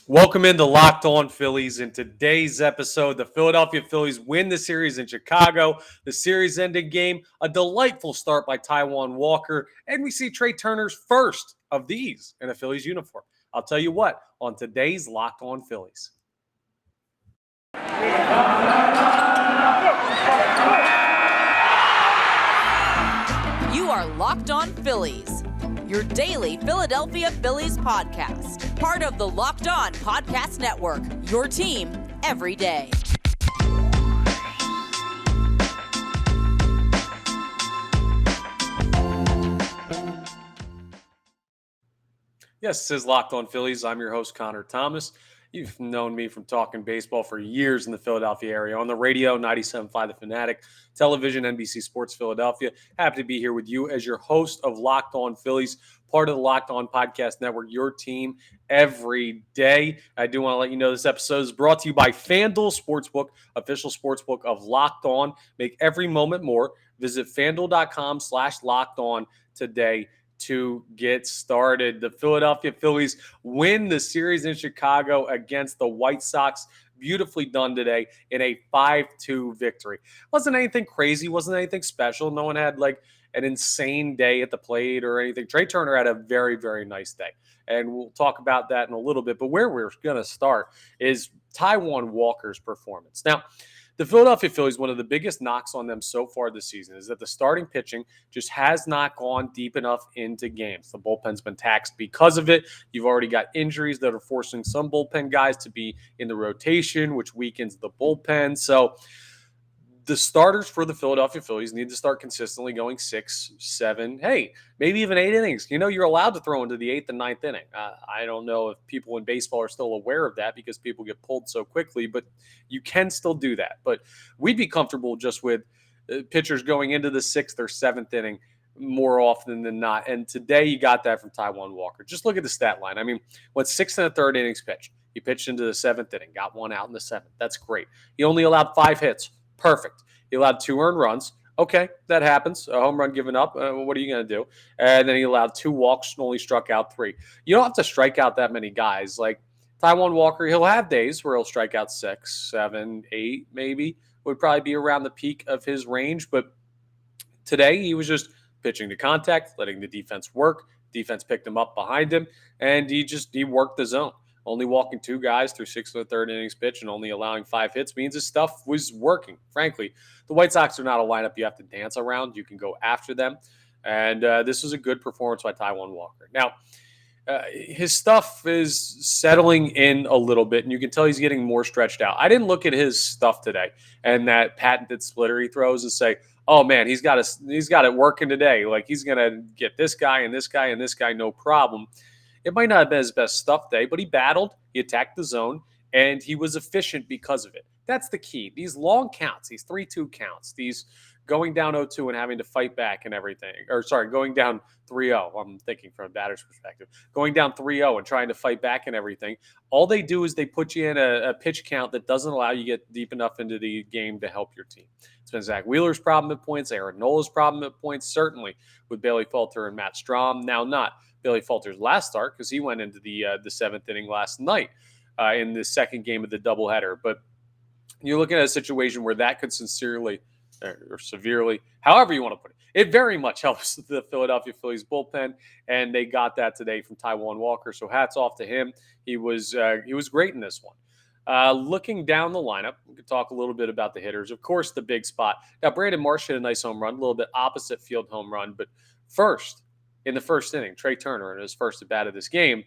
Welcome into Locked On Phillies. In today's episode, the Philadelphia Phillies win the series in Chicago. The series-ending game, a delightful start by Taiwan Walker, and we see Trea Turner's first of these in a Phillies uniform. I'll tell you what, on today's Locked On Phillies. You are Locked On Phillies, your daily Philadelphia Phillies podcast. Part of the Locked On Podcast Network, your team every day. Yes, this is Locked On Phillies. I'm your host, Connor Thomas. You've known me from talking baseball for years in the Philadelphia area. On the radio, 97.5 The Fanatic, television, NBC Sports Philadelphia. Happy to be here with you as your host of Locked On Phillies, part of the Locked On Podcast Network, your team every day. I do want to let you know this episode is brought to you by FanDuel Sportsbook, official sportsbook of Locked On. Make every moment more. Visit FanDuel.com/Locked On today to get started. The Philadelphia Phillies win the series in Chicago against the White Sox. Beautifully done today in a 5-2 victory. Wasn't anything crazy, wasn't anything special. No one had like an insane day at the plate or anything. Trea Turner had a very, very nice day. And we'll talk about that in a little bit. But where we're going to start is Taiwan Walker's performance. Now, the Philadelphia Phillies, one of the biggest knocks on them so far this season is that the starting pitching just has not gone deep enough into games. The bullpen's been taxed because of it. You've already got injuries that are forcing some bullpen guys to be in the rotation, which weakens the bullpen. So the starters for the Philadelphia Phillies need to start consistently going 6, 7, maybe even 8 innings. You know, you're allowed to throw into the 8th and 9th inning. I don't know if people in baseball are still aware of that because people get pulled so quickly, but you can still do that. But we'd be comfortable just with pitchers going into the 6th or 7th inning more often than not. And today you got that from Taiwan Walker. Just look at the stat line. I mean, went 6 1/3 innings pitched. He pitched into the 7th inning, got one out in the 7th. That's great. He only allowed 5 hits. Perfect. He allowed 2 earned runs. Okay, that happens. A home run given up. What are you going to do? And then he allowed 2 walks, only struck out 3. You don't have to strike out that many guys. Like Taiwan Walker, he'll have days where he'll strike out 6, 7, 8, maybe. Would probably be around the peak of his range. But today he was just pitching to contact, letting the defense work. Defense picked him up behind him, and he worked the zone. Only walking 2 guys through 6 1/3 innings pitch and only allowing 5 hits means his stuff was working. Frankly, the White Sox are not a lineup you have to dance around. You can go after them. And this was a good performance by Taiwan Walker. Now, his stuff is settling in a little bit, and you can tell he's getting more stretched out. I didn't look at his stuff today and that patented splitter he throws and say, oh, man, he's got it working today. Like he's going to get this guy and this guy and this guy, no problem. It might not have been his best stuff day, but he battled, he attacked the zone, and he was efficient because of it. That's the key. These long counts, these 3-2 counts, these going down 0-2 and having to fight back and everything. Going down 3-0. I'm thinking from a batter's perspective. Going down 3-0 and trying to fight back and everything. All they do is they put you in a pitch count that doesn't allow you to get deep enough into the game to help your team. It's been Zach Wheeler's problem at points, Aaron Nola's problem at points, certainly with Bailey Falter and Matt Strahm. Now not Bailey Falter's last start because he went into the 7th inning last night in the second game of the doubleheader. But you're looking at a situation where that could sincerely or severely, however you want to put it, it very much helps the Philadelphia Phillies bullpen, and they got that today from Taiwan Walker. So hats off to him. He was great in this one. Looking down the lineup, we could talk a little bit about the hitters. Of course, the big spot. Now, Brandon Marsh hit a nice home run, a little bit opposite field home run, but in the first inning, Trea Turner, in his first at bat of this game,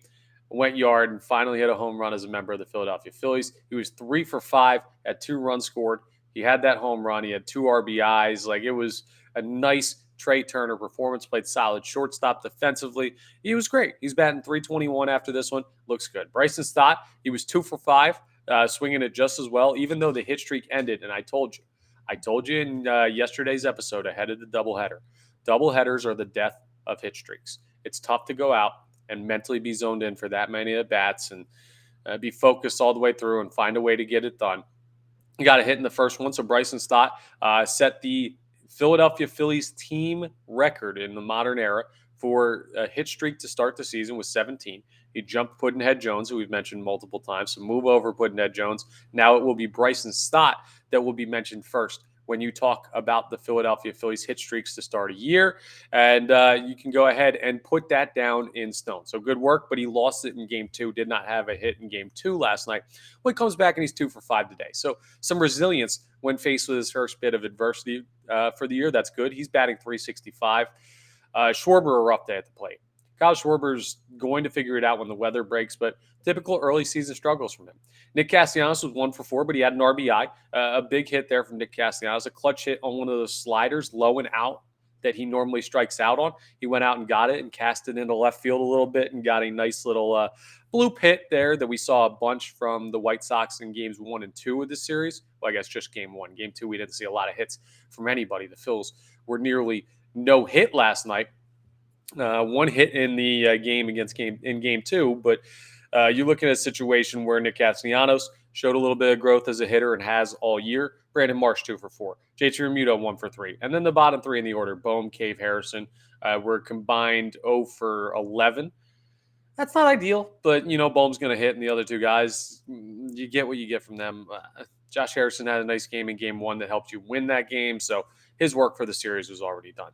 went yard and finally hit a home run as a member of the Philadelphia Phillies. He was 3 for 5, had 2 runs scored. He had that home run. He had 2 RBIs. Like, it was a nice Trea Turner performance. Played solid shortstop defensively. He was great. He's batting .321 after this one. Looks good. Bryson Stott, he was 2 for 5, swinging it just as well, even though the hit streak ended. And I told you in yesterday's episode ahead of the doubleheader. Doubleheaders are the death of hit streaks. It's tough to go out and mentally be zoned in for that many at bats and be focused all the way through and find a way to get it done. He got a hit in the first one, so Bryson Stott set the Philadelphia Phillies team record in the modern era for a hit streak to start the season with 17. He jumped Puddinhead Jones, who we've mentioned multiple times. So move over Puddinhead Jones. Now it will be Bryson Stott that will be mentioned first when you talk about the Philadelphia Phillies hit streaks to start a year. And you can go ahead and put that down in stone. So good work, but he lost it in game 2, did not have a hit in game 2 last night. Well, he comes back and he's 2 for 5 today. So some resilience when faced with his first bit of adversity for the year. That's good. He's batting .365. Schwarber, a rough day at the plate. Kyle Schwarber's going to figure it out when the weather breaks, but typical early season struggles from him. Nick Castellanos was 1 for 4, but he had an RBI. A big hit there from Nick Castellanos, a clutch hit on one of those sliders, low and out, that he normally strikes out on. He went out and got it and cast it into left field a little bit and got a nice little bloop hit there that we saw a bunch from the White Sox in games 1 and 2 of the series. Well, I guess just game 1. Game 2, we didn't see a lot of hits from anybody. The Phils were nearly no hit last night. 1 hit in the game in game 2, but you look at a situation where Nick Castellanos showed a little bit of growth as a hitter and has all year. Brandon Marsh 2 for 4, JT Realmuto 1 for 3, and then the bottom 3 in the order: Bohm, Cave, Harrison were combined 0 for 11. That's not ideal, but Bohm's going to hit, and the other 2 guys, you get what you get from them. Josh Harrison had a nice game in game 1 that helped you win that game, so his work for the series was already done.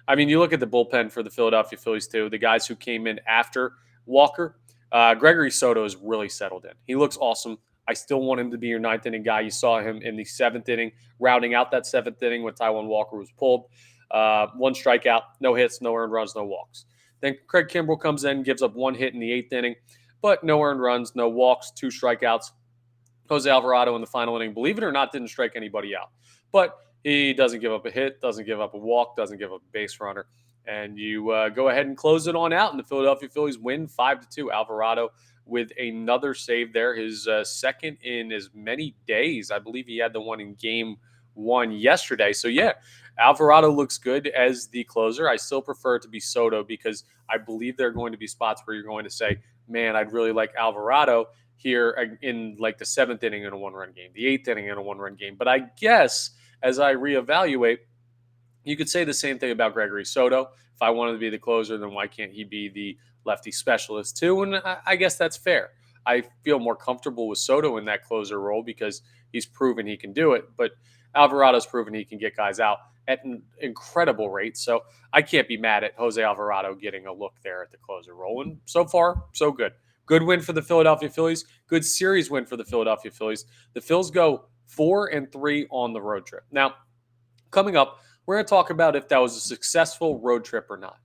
I mean, you look at the bullpen for the Philadelphia Phillies, too. The guys who came in after Walker, Gregory Soto has really settled in. He looks awesome. I still want him to be your 9th inning guy. You saw him in the 7th inning, rounding out that 7th inning when Taiwan Walker was pulled. 1 strikeout, no hits, no earned runs, no walks. Then Craig Kimbrell comes in, gives up 1 hit in the 8th inning, but no earned runs, no walks, 2 strikeouts. Jose Alvarado in the final inning, believe it or not, didn't strike anybody out. But he doesn't give up a hit, doesn't give up a walk, doesn't give up a base runner. And you go ahead and close it on out, and the Philadelphia Phillies win 5-2. Alvarado with another save there, his second in as many days. I believe he had the one in game 1 yesterday. So, yeah, Alvarado looks good as the closer. I still prefer it to be Soto because I believe there are going to be spots where you're going to say, man, I'd really like Alvarado here in like the 7th inning in a 1-run game, the 8th inning in a 1-run game. But I guess as I reevaluate, you could say the same thing about Gregory Soto. If I wanted to be the closer, then why can't he be the lefty specialist too? And I guess that's fair. I feel more comfortable with Soto in that closer role because he's proven he can do it. But Alvarado's proven he can get guys out at an incredible rate. So I can't be mad at Jose Alvarado getting a look there at the closer role. And so far, so good. Good win for the Philadelphia Phillies. Good series win for the Philadelphia Phillies. The Phils go 4-3 on the road trip. Now, coming up, we're going to talk about if that was a successful road trip or not.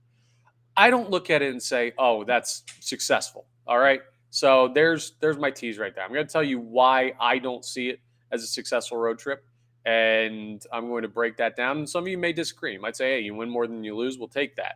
I don't look at it and say, oh, that's successful. All right. So there's my tease right there. I'm going to tell you why I don't see it as a successful road trip. And I'm going to break that down. And some of you may disagree. You might say, hey, you win more than you lose. We'll take that.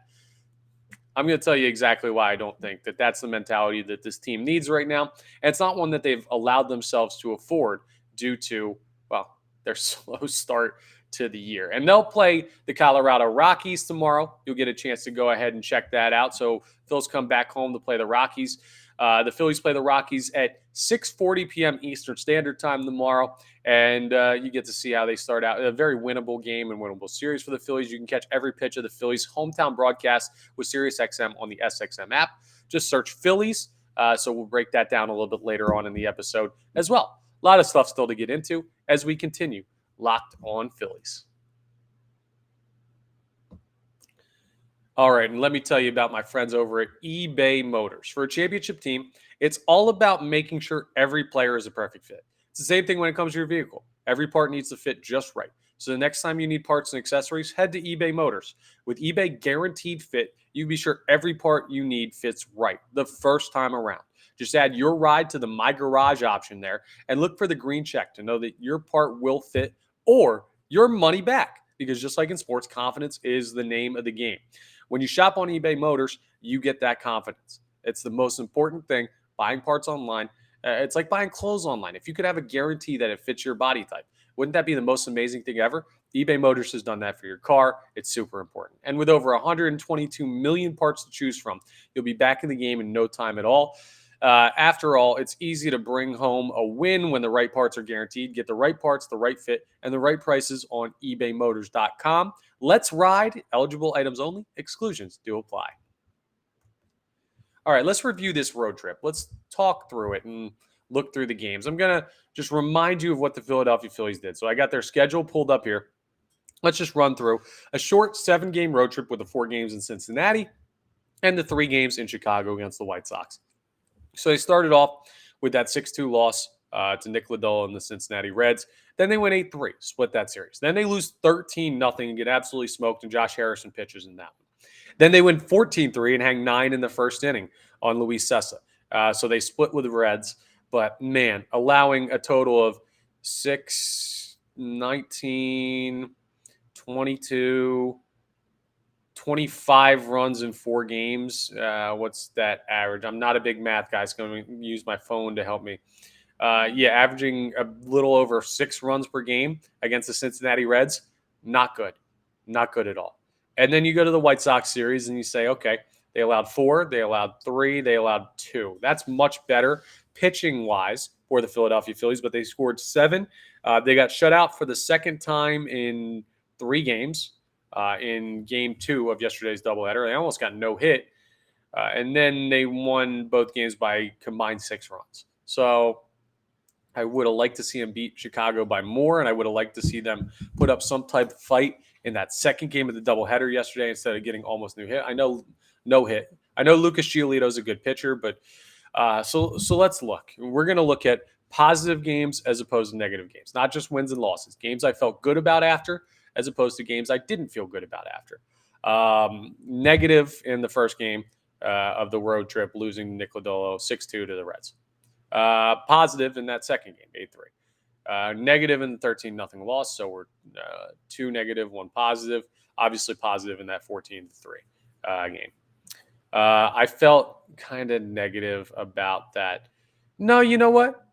I'm going to tell you exactly why I don't think that that's the mentality that this team needs right now. And it's not one that they've allowed themselves to afford due to, well, their slow start to the year. And they'll play the Colorado Rockies tomorrow. You'll get a chance to go ahead and check that out. So Phil's come back home to play the Rockies. The Phillies play the Rockies at 6:40 p.m. Eastern Standard Time tomorrow. And you get to see how they start out. A very winnable game and winnable series for the Phillies. You can catch every pitch of the Phillies' hometown broadcast with SiriusXM on the SXM app. Just search Phillies. So we'll break that down a little bit later on in the episode as well. A lot of stuff still to get into as we continue Locked on Phillies. All right, and let me tell you about my friends over at eBay Motors. For a championship team, it's all about making sure every player is a perfect fit. It's the same thing when it comes to your vehicle. Every part needs to fit just right. So the next time you need parts and accessories, head to eBay Motors. With eBay Guaranteed Fit, you can be sure every part you need fits right the first time around. Just add your ride to the My Garage option there and look for the green check to know that your part will fit or your money back. Because just like in sports, confidence is the name of the game. When you shop on eBay Motors, you get that confidence. It's the most important thing. Buying parts online, it's like buying clothes online. If you could have a guarantee that it fits your body type, wouldn't that be the most amazing thing ever? eBay Motors has done that for your car. It's super important. And with over 122 million parts to choose from, you'll be back in the game in no time at all. After all, it's easy to bring home a win when the right parts are guaranteed. Get the right parts, the right fit, and the right prices on ebaymotors.com. Let's ride. Eligible items only. Exclusions do apply. All right, let's review this road trip. Let's talk through it and look through the games. I'm going to just remind you of what the Philadelphia Phillies did. So I got their schedule pulled up here. Let's just run through a short 7-game road trip with the 4 games in Cincinnati and the 3 games in Chicago against the White Sox. So they started off with that 6-2 loss to Nick Lodolo and the Cincinnati Reds. Then they went 8-3, split that series. Then they lose 13-0 and get absolutely smoked, and Josh Harrison pitches in that one. Then they win 14-3 and hang 9 in the first inning on Luis Sessa. So they split with the Reds. But, man, allowing a total of 6, 19, 22, 25 runs in 4 games. What's that average? I'm not a big math guy, so I'm going to use my phone to help me. Averaging a little over 6 runs per game against the Cincinnati Reds. Not good. Not good at all. And then you go to the White Sox series and you say, okay, they allowed 4, they allowed 3, they allowed 2. That's much better pitching-wise for the Philadelphia Phillies, but they scored 7. They got shut out for the second time in 3 games in Game 2 of yesterday's doubleheader. They almost got no hit. And then they won both games by combined 6 runs. So I would have liked to see them beat Chicago by more, and I would have liked to see them put up some type of fight in that second game of the doubleheader yesterday instead of getting almost no hit. I know no hit. I know Lucas Giolito is a good pitcher, but so let's look. We're going to look at positive games as opposed to negative games, not just wins and losses. Games I felt good about after as opposed to games I didn't feel good about after. Negative in the first game of the road trip, losing Nick Lodolo 6-2 to the Reds. Positive in that second game, 8-3. Negative in the 13-0 loss, so we're 2 negative, 1 positive. Obviously positive in that 14-3 game. I felt kind of negative about that. No, you know what?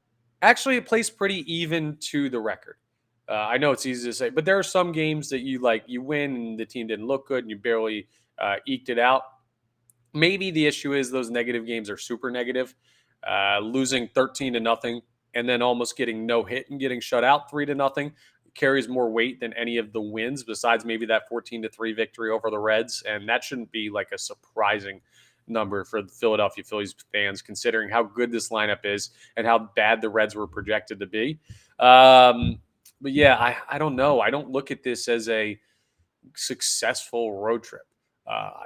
Actually, it plays pretty even to the record. I know it's easy to say, but there are some games that you win and the team didn't look good and you barely eked it out. Maybe the issue is those negative games are super negative. Losing 13-0 and then almost getting no hit and getting shut out 3-0 carries more weight than any of the wins besides maybe that 14-3 victory over the Reds. And that shouldn't be like a surprising number for the Philadelphia Phillies fans, considering how good this lineup is and how bad the Reds were projected to be. But yeah, I don't know. I don't look at this as a successful road trip.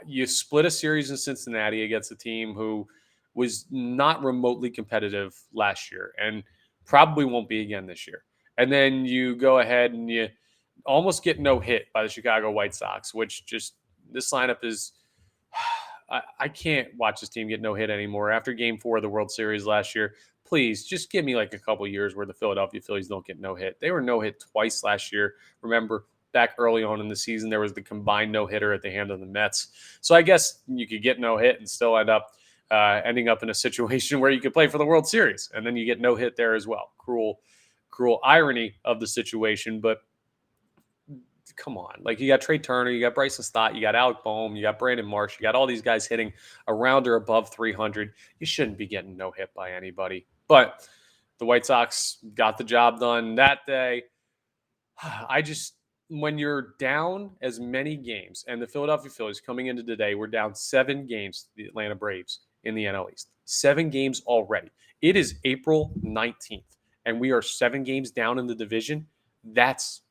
You split a series in Cincinnati against a team who was not remotely competitive last year and probably won't be again this year. And then you go ahead and you almost get no hit by the Chicago White Sox, which just this lineup is I can't watch this team get no hit anymore. After Game 4 of the World Series last year, please just give me like a couple years where the Philadelphia Phillies don't get no hit. They were no hit twice last year. Remember, back early on in the season, there was the combined no hitter at the hand of the Mets. So I guess you could get no hit and still ending up in a situation where you could play for the World Series, and then you get no hit there as well. Cruel irony of the situation, but come on. Like, you got Trea Turner, you got Bryson Stott, you got Alec Boehm, you got Brandon Marsh, you got all these guys hitting around or above 300. You shouldn't be getting no hit by anybody. But the White Sox got the job done that day. When you're down as many games, and the Philadelphia Phillies coming into today, we're down 7 games to the Atlanta Braves in the NL East. 7 games already. It is April 19th, and we are 7 games down in the division. That's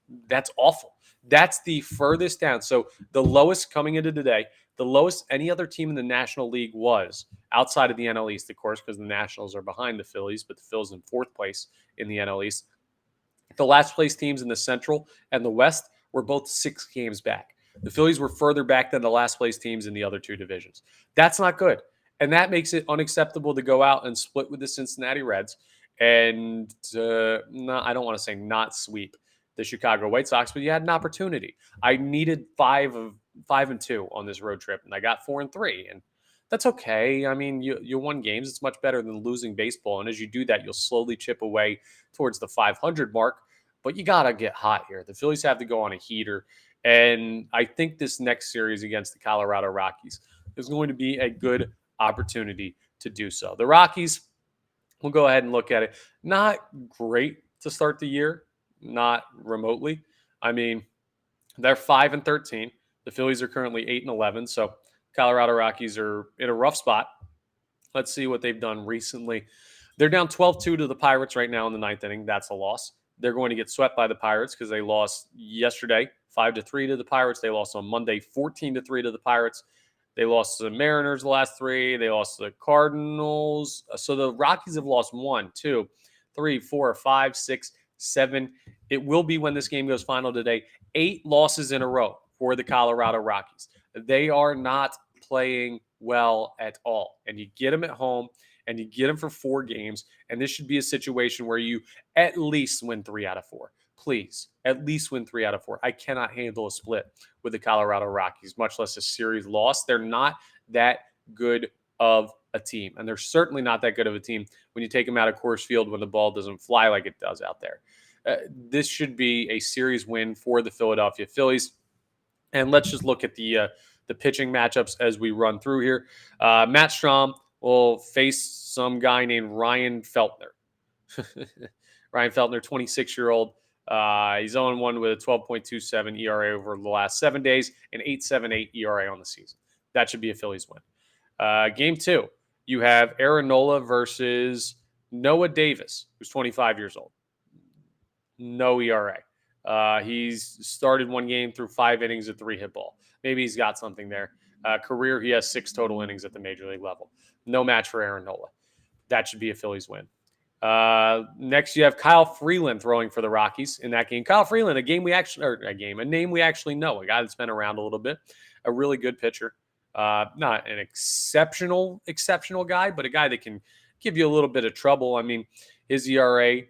awful. That's the furthest down. So the lowest coming into today, the lowest any other team in the National League was outside of the NL East, of course, because the Nationals are behind the Phillies, but the Phillies in 4th place in the NL East. The last place teams in the Central and the West were both 6 games back. The Phillies were further back than the last place teams in the other 2 divisions. That's not good. And that makes it unacceptable to go out and split with the Cincinnati Reds and I don't want to say not sweep the Chicago White Sox, but you had an opportunity. I needed 5-2 on this road trip, and I got 4-3, and that's okay. I mean, you won games. It's much better than losing baseball, and as you do that, you'll slowly chip away towards the 500 mark, but you got to get hot here. The Phillies have to go on a heater, and I think this next series against the Colorado Rockies is going to be a good opportunity to do so. The Rockies, we'll go ahead and look at it. Not great to start the year. Not remotely. I mean, they're 5-13. The Phillies are currently 8-11. So Colorado Rockies are in a rough spot. Let's see what they've done recently. They're down 12-2 to the Pirates right now in the ninth inning. That's a loss. They're going to get swept by the Pirates because they lost yesterday 5-3 to the Pirates. They lost on Monday 14-3 to the Pirates. They lost to the Mariners the last three. They lost to the Cardinals. So the Rockies have lost 1, 2, 3, 4, 5, 6, 7. It will be when this game goes final today. 8 losses in a row for the Colorado Rockies. They are not playing well at all. And you get them at home and you get them for 4 games. And this should be a situation where you at least win 3 out of 4. Please, at least win 3 out of 4. I cannot handle a split with the Colorado Rockies, much less a series loss. They're not that good of a team. And they're certainly not that good of a team when you take them out of Coors Field when the ball doesn't fly like it does out there. This should be a series win for the Philadelphia Phillies. And let's just look at the pitching matchups as we run through here. Matt Strahm will face some guy named Ryan Feltner. Ryan Feltner, 26-year-old. He's 0-1 with a 12.27 ERA over the last 7 days and 8.78 ERA on the season. That should be a Phillies win. Game 2, you have Aaron Nola versus Noah Davis, who's 25 years old. No ERA. He's started 1 game through 5 innings at 3-hit ball. Maybe he's got something there. Career, he has 6 total innings at the major league level. No match for Aaron Nola. That should be a Phillies win. Next, you have Kyle Freeland throwing for the Rockies in that game. Kyle Freeland, a name we actually know, a guy that's been around a little bit, a really good pitcher. Not an exceptional guy, but a guy that can give you a little bit of trouble. I mean, his ERA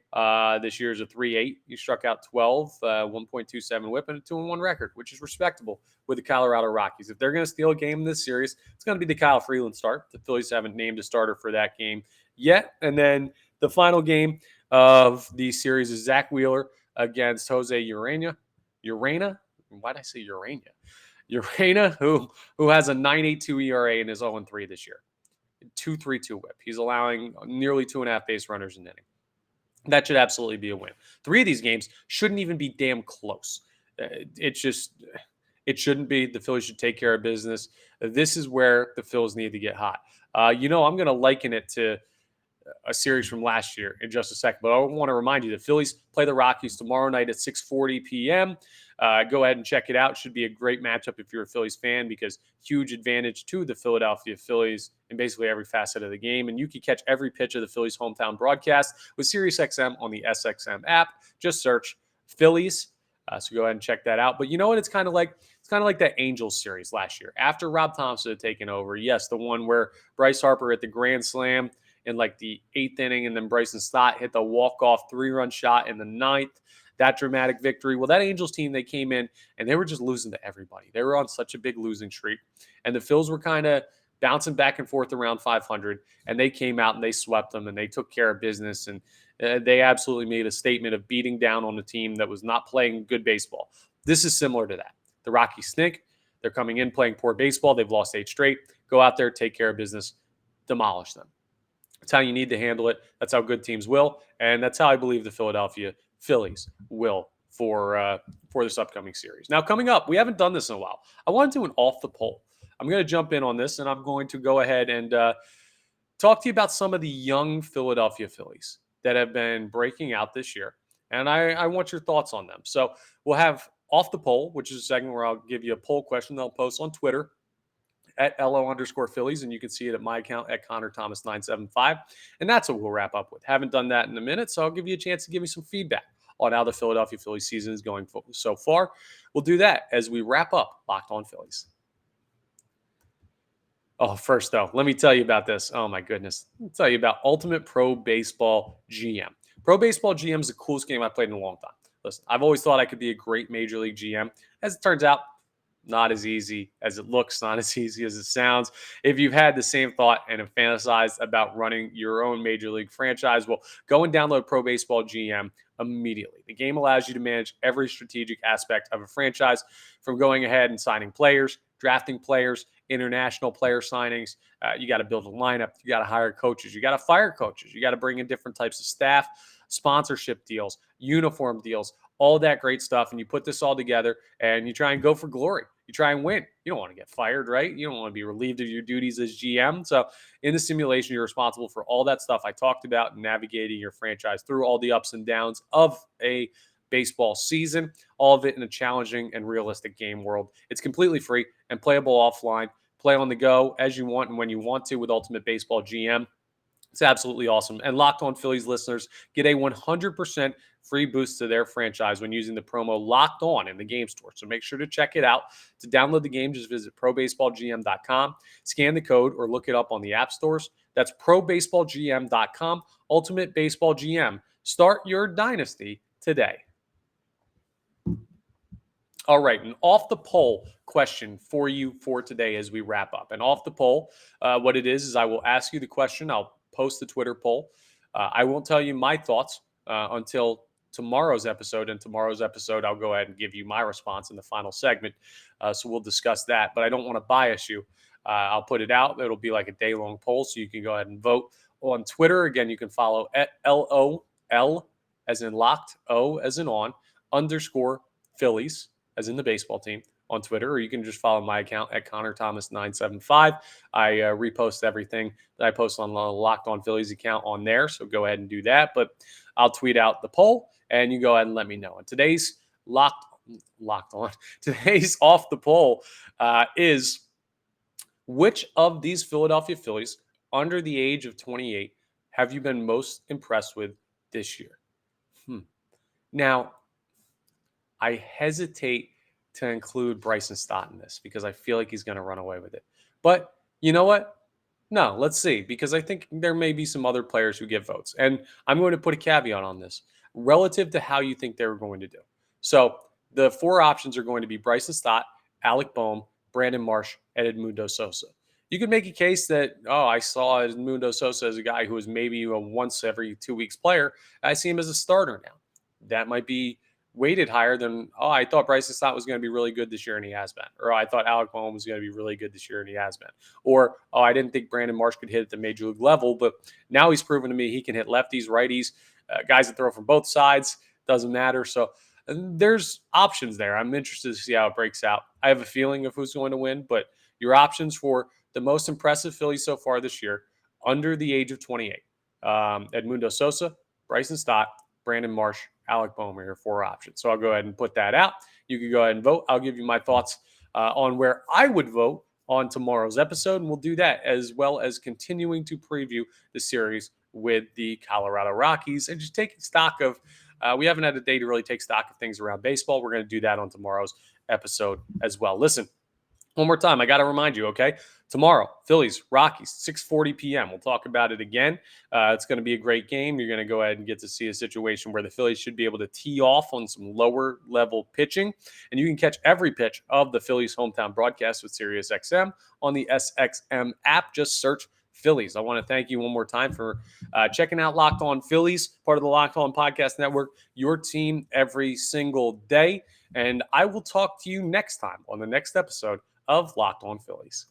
this year is a 3.8. He struck out 12, 1.27 whip, and a 2-1 record, which is respectable with the Colorado Rockies. If they're going to steal a game in this series, it's going to be the Kyle Freeland start. The Phillies haven't named a starter for that game yet. And then the final game of the series is Zach Wheeler against Jose Urena. Why did I say Urena? Urena, who has a 9.82 ERA and is 0-3 this year. 2.32 whip. He's allowing nearly 2.5 base runners an inning. That should absolutely be a win. 3 of these games shouldn't even be damn close. It shouldn't be. The Phillies should take care of business. This is where the Phillies need to get hot. I'm going to liken it to a series from last year in just a second, but I want to remind you the Phillies play the Rockies tomorrow night at 6:40 p.m. Go ahead and check it out. Should be a great matchup if you're a Phillies fan because huge advantage to the Philadelphia Phillies in basically every facet of the game. And you can catch every pitch of the Phillies hometown broadcast with SiriusXM on the SXM app. Just search Phillies. So go ahead and check that out. But you know what? It's kind of like that Angels series last year after Rob Thompson had taken over. Yes, the one where Bryce Harper hit the grand slam in like the 8th inning, and then Bryson Stott hit the walk-off 3-run shot in the 9th. That dramatic victory. Well, that Angels team, they came in and they were just losing to everybody. They were on such a big losing streak, and the Phils were kind of bouncing back and forth around 500, and they came out and they swept them and they took care of business, and they absolutely made a statement of beating down on a team that was not playing good baseball. This is similar to that. The Rockies stink. They're coming in playing poor baseball. They've lost 8 straight. Go out there, take care of business, demolish them. That's how you need to handle it. That's how good teams will, and that's how I believe the Philadelphia Phillies will for this upcoming series. Now, coming up, we haven't done this in a while. I want to do an off the poll. I'm going to jump in on this, and I'm going to go ahead and talk to you about some of the young Philadelphia Phillies that have been breaking out this year, and I want your thoughts on them. So we'll have off the poll, which is a segment where I'll give you a poll question that I'll post on Twitter at LO_Phillies, and you can see it at my account at Connor Thomas 975. And that's what we'll wrap up with. Haven't done that in a minute, so I'll give you a chance to give me some feedback on how the Philadelphia Phillies season is going so far. We'll do that as we wrap up Locked On Phillies. Oh, first though, let me tell you about this. Oh my goodness. Let me tell you about Ultimate Pro Baseball GM. Pro Baseball GM is the coolest game I've played in a long time. Listen, I've always thought I could be a great Major League GM. As it turns out, not as easy as it looks, not as easy as it sounds. If you've had the same thought and have fantasized about running your own Major League franchise, well, go and download Pro Baseball GM immediately. The game allows you to manage every strategic aspect of a franchise, from going ahead and signing players, drafting players, international player signings. You got to build a lineup. You got to hire coaches. You got to fire coaches. You got to bring in different types of staff, sponsorship deals, uniform deals, all that great stuff. And you put this all together and you try and go for glory. You try and win. You don't want to get fired, right? You don't want to be relieved of your duties as GM. So in the simulation, you're responsible for all that stuff I talked about, navigating your franchise through all the ups and downs of a baseball season, all of it in a challenging and realistic game world. It's completely free and playable offline. Play on the go as you want and when you want to with Ultimate Baseball GM. It's absolutely awesome. And Locked On Phillies listeners get a 100% free boost to their franchise when using the promo Locked On in the game store. So make sure to check it out. To download the game, just visit probaseballgm.com, scan the code, or look it up on the app stores. That's probaseballgm.com. Ultimate Baseball GM. Start your dynasty today. All right, an off the poll question for you for today as we wrap up. And off the poll, what it is I will ask you the question. I'll post the Twitter poll. I won't tell you my thoughts until tomorrow's episode. And tomorrow's episode, I'll go ahead and give you my response in the final segment. So we'll discuss that. But I don't want to bias you. I'll put it out. It'll be like a day-long poll, so you can go ahead and vote on Twitter. Again, you can follow at LOL as in locked, O as in on, underscore Phillies, as in the baseball team, on Twitter, or you can just follow my account at Connor Thomas 975. I repost everything that I post on the Locked On Phillies account on there, so go ahead and do that. But I'll tweet out the poll, and you go ahead and let me know. And today's locked on, today's off the poll is which of these Philadelphia Phillies under the age of 28 have you been most impressed with this year? Now, I hesitate to include Bryson Stott in this because I feel like he's going to run away with it. But you know what? No, let's see, because I think there may be some other players who get votes. And I'm going to put a caveat on this relative to how you think they're going to do. So the four options are going to be Bryson Stott, Alec Bohm, Brandon Marsh, and Edmundo Sosa. You could make a case that, I saw Edmundo Sosa as a guy who was maybe a once every 2 weeks player. I see him as a starter now. That might be weighted higher than, I thought Bryson Stott was going to be really good this year and he has been. Or I thought Alec Bohm was going to be really good this year and he has been. Or, I didn't think Brandon Marsh could hit at the major league level, but now he's proven to me he can hit lefties, righties, guys that throw from both sides. Doesn't matter. So there's options there. I'm interested to see how it breaks out. I have a feeling of who's going to win, but your options for the most impressive Phillies so far this year, under the age of 28, Edmundo Sosa, Bryson Stott, Brandon Marsh, Alec Bohm are your four options. So I'll go ahead and put that out. You can go ahead and vote. I'll give you my thoughts on where I would vote on tomorrow's episode, and we'll do that as well as continuing to preview the series with the Colorado Rockies and just taking stock of, we haven't had a day to really take stock of things around baseball. We're going to do that on tomorrow's episode as well. Listen, one more time, I got to remind you, okay? Tomorrow, Phillies, Rockies, 6:40 p.m. We'll talk about it again. It's going to be a great game. You're going to go ahead and get to see a situation where the Phillies should be able to tee off on some lower-level pitching. And you can catch every pitch of the Phillies hometown broadcast with SiriusXM on the SXM app. Just search Phillies. I want to thank you one more time for checking out Locked On Phillies, part of the Locked On Podcast Network, your team every single day. And I will talk to you next time on the next episode of Locked On Phillies.